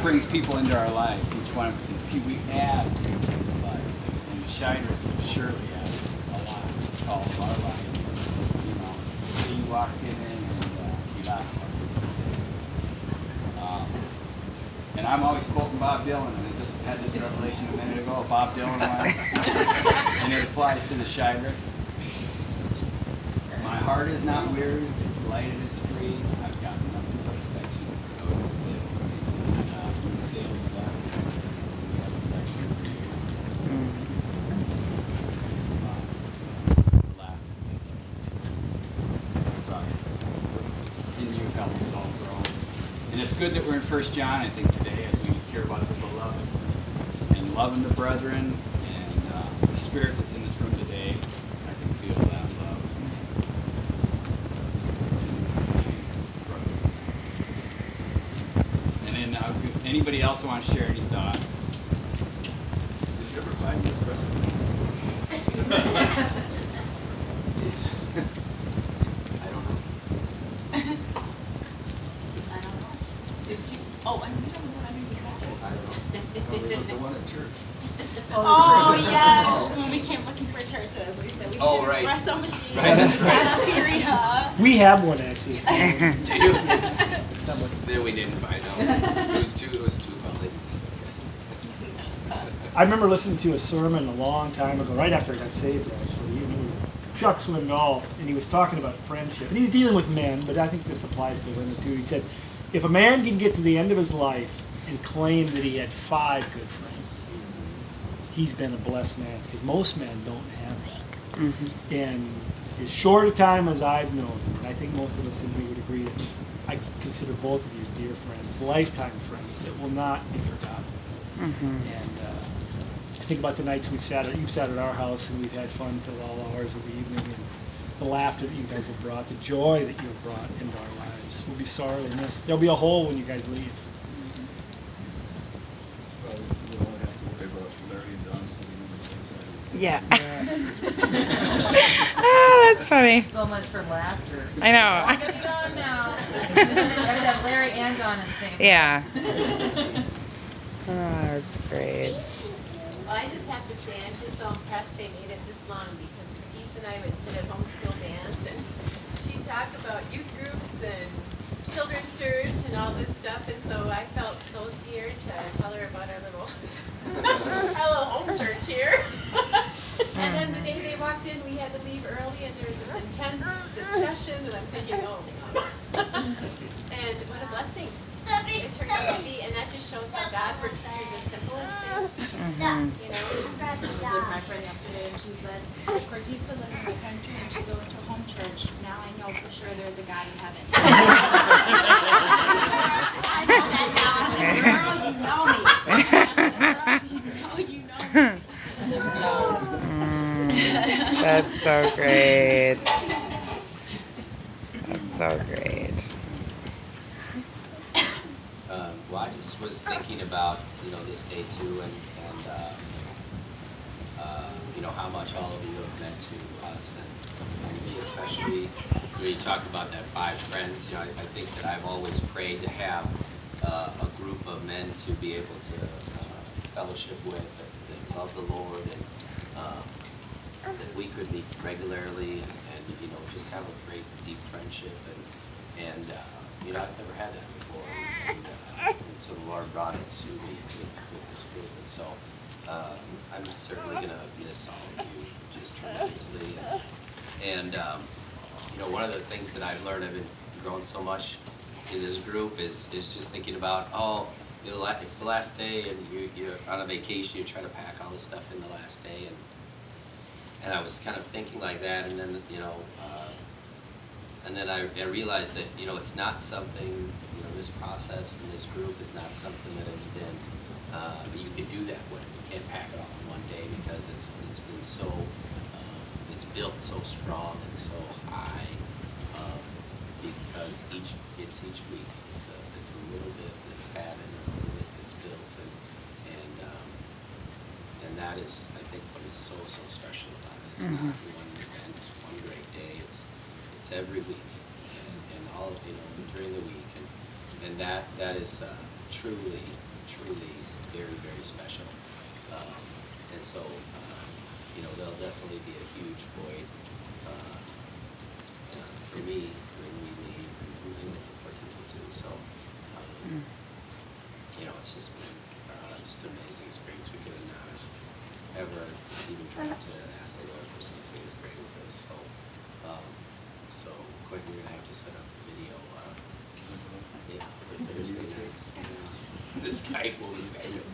brings people into our lives. Each one of us, we add things to his life. And the Scheiderichs have surely added a lot to all of our lives. You know, so you walked in and you got and I'm always quoting Bob Dylan, and I just had this revelation a minute ago. Bob Dylan went, and it applies to the Scheiderichs. My heart is not weary, it's light and it's free. I've got nothing but affection for those that sail with me. You sail with us. We have affection for you. And you help us all grow. And it's good that we're in 1 John, I think, today, as we hear about the beloved and loving the brethren and the spirit that's in this room today. I can feel that love. And then anybody else want to share any thoughts? Did you ever find this question? I don't know. Oh, and we don't know what I mean. I don't know. Probably the one at church. Oh, yes. When we came looking for churches, we said we need an espresso machine, cafeteria. We have one actually. Do you? Then we didn't find out. It was too public. I remember listening to a sermon a long time ago, right after I got saved actually. It was Chuck Swindoll, and he was talking about friendship. And he's dealing with men, but I think this applies to women too. He said, if a man can get to the end of his life and claim that he had 5 good friends, he's been a blessed man, because most men don't have that. Mm-hmm. And as short a time as I've known him, and I think most of us in here would agree that I consider both of you dear friends, lifetime friends that will not be forgotten. Mm-hmm. And I think about the nights you've sat at our house and we've had fun till all hours of the evening, and the laughter that you guys have brought, the joy that you have brought into our lives. We'll be sorely missed. There'll be a hole when you guys leave. We don't have to worry about Larry and Don sitting on the same side. Yeah. Oh, that's funny. So much for laughter. I know. It's all gonna be on now. We have to have Larry and Don in the same. Yeah. Oh, that's great. Well, I just have to say, I'm just so impressed they made it this long, because Matisse and I would sit at homeschool dance, and she'd talk about youth groups and children's church and all this stuff, and so I felt so scared to tell her about our little home church here. And then the day they walked in, we had to leave early, and there was this intense discussion, and I'm thinking, oh, and what a blessing it turned out to be, and that just shows how God works through the simplest things. Mm-hmm. You know, I was with my friend yesterday, and she said, Cortisa lives in the country, and she goes to a home church. Now I know for sure there's a God in heaven. I know that now. I said, girl, you know me. You know me. That's so great. That's so great. Well, I just was thinking about, this day too, and how much all of you have meant to us, and me especially. When you talk about that 5 friends, I think that I've always prayed to have a group of men to be able to fellowship with, that love the Lord, and that we could meet regularly, and just have a great deep friendship, and I've never had that before. And so the Lord brought it to me with this group, and so I'm certainly going to miss all of you just tremendously. And one of the things that I've learned, I've been growing so much in this group, is just thinking about, it's the last day, and you're on a vacation, you try to pack all this stuff in the last day, and I was kind of thinking like that, and then and then I realized that it's not something, this process and this group is not something that has been that you can do that way. You can't pack it all in one day, because it's been so it's built so strong and so high, because it's each week it's a little bit that's added, and a little bit that's built, and that is, I think, what is so special about it. It's not one event, it's one great day. It's every week, and all during the week, and that is truly truly very, very special. And so, you know, there'll definitely be a huge void for me when we leave, and for Cortisa too. So, you know, it's just been just an amazing experience. We could have not ever even tried to ask the Lord for something as great as this. So, so Quentin, you're gonna have to set up the video, yeah, for Thursday nights. The Skype will be Skype.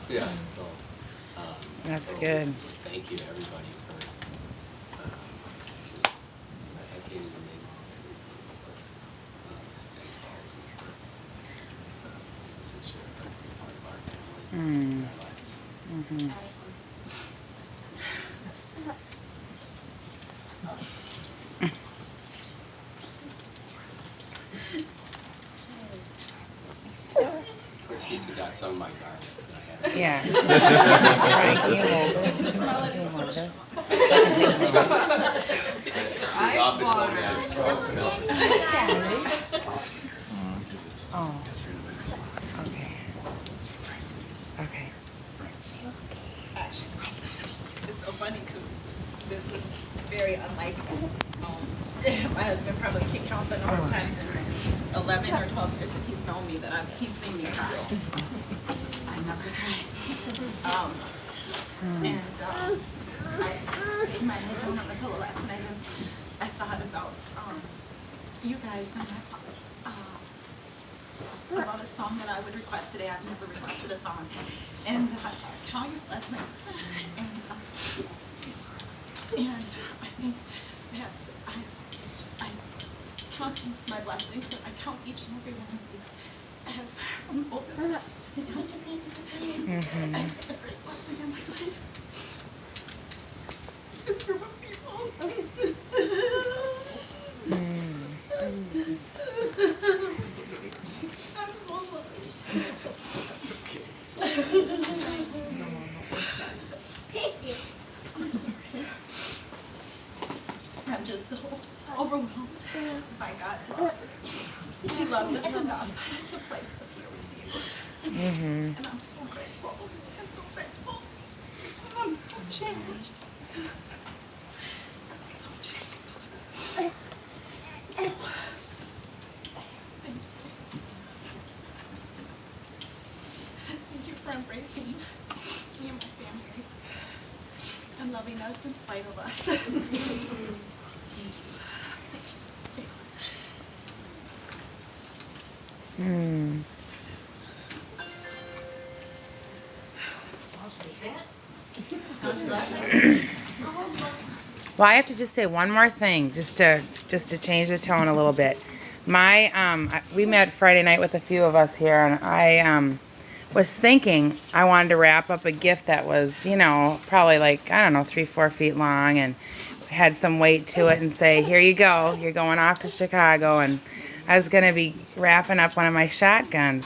Yeah. So, That's so good. Just thank you to everybody for. Just, I can't even name all everything. So, just thank all of you for such a great part of our family and our lives. Mm-hmm. Cortisa got some of my garlic that I had. Yeah. Right, can you hold this? Can you hold this? Ice water. Oh. Okay. Okay. It's so funny because this is very unlike my husband probably can count the number of times in 11 or 12 years that he's known me that he's seen me cry. I never cry. And I laid my head down on the pillow last night and I thought about you guys and I thought about a song that I would request today. I've never requested a song. And count your blessings. And I think that I count my blessings, but I count each and every one of you as from oldest to the youngest as a great blessing in my life. This group of people. I'm sorry. I'm just so overwhelmed by God's love. He loved us enough to place us here with you. And I'm so grateful. I'm so grateful. And I'm so changed. So changed. So, thank you. Thank you for embracing me and my family and loving us in spite of us. Thank you. Thank you so Well, I have to just say one more thing, just to change the tone a little bit. We met Friday night with a few of us here, and I was thinking I wanted to wrap up a gift that was, you know, probably like, I don't know, 3-4 feet long, and had some weight to it, and say, here you go, you're going off to Chicago. And I was going to be wrapping up one of my shotguns.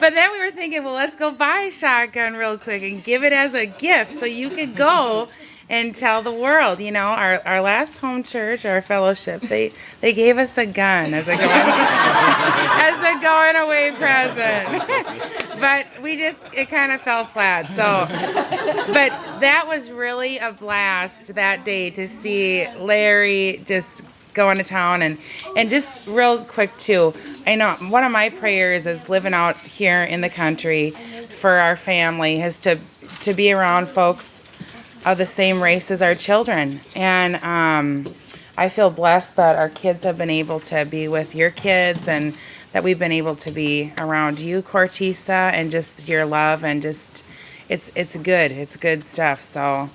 But then we were thinking, well, let's go buy a shotgun real quick and give it as a gift so you could go and tell the world. You know, our last home church, our fellowship, they gave us a gun as a going away present. But it kind of fell flat. So, but that was really a blast that day to see Larry just going to town. And just real quick too, I know one of my prayers is living out here in the country for our family is to be around folks of the same race as our children. And I feel blessed that our kids have been able to be with your kids, and that we've been able to be around you, Cortisa, and just your love, and just it's good stuff. So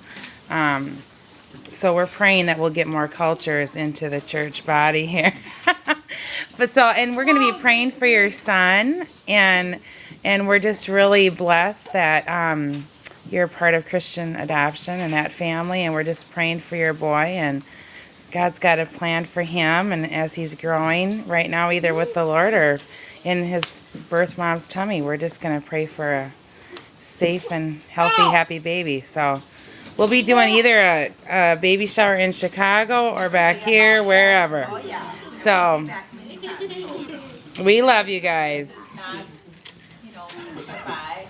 so we're praying that we'll get more cultures into the church body here. And we're going to be praying for your son, and we're just really blessed that you're part of Christian adoption and that family, and we're just praying for your boy, and God's got a plan for him, and as he's growing right now, either with the Lord or in his birth mom's tummy, we're just going to pray for a safe and healthy, happy baby. So we'll be doing either a baby shower in Chicago or back here, wherever. So We love you guys. This is not, you know, goodbye.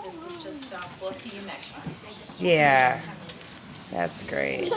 This is just, we'll see you next month. Yeah, that's great.